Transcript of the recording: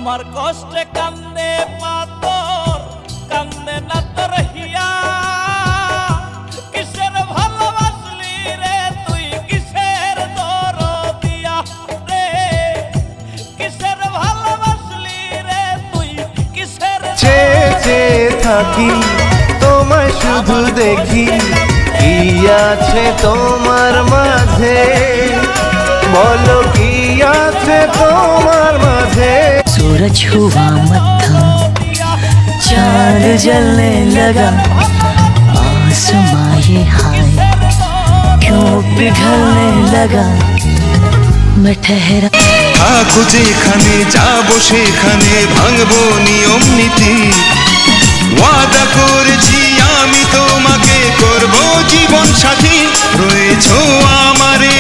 আমার কষ্টে কান্দে পাথর, কান্দে না তোর হিয়া। কিসের ভালোবাসলি রে তুই, কিসের দরদিয়া রে, কিসের ভালোবাসলি রে তুই, কিসের চেয়ে চেয়ে থাকি তোমায় শুধু দেখি, কি আছে তোমার মাঝে, বলো কি আছে তোমার মাঝে। सूरज हुआ मत्थम, चांद जलने लगा, आसमां ये हाय क्यों पिघलने लगा। मैं ठहरा থাকো যেখানে, যাবো সেখানে, ভাঙবো নিয়ম নীতি। ওয়াদা করেছি আমি তোমাকে, করবো জীবন সাথী, রয়েছো আমারে।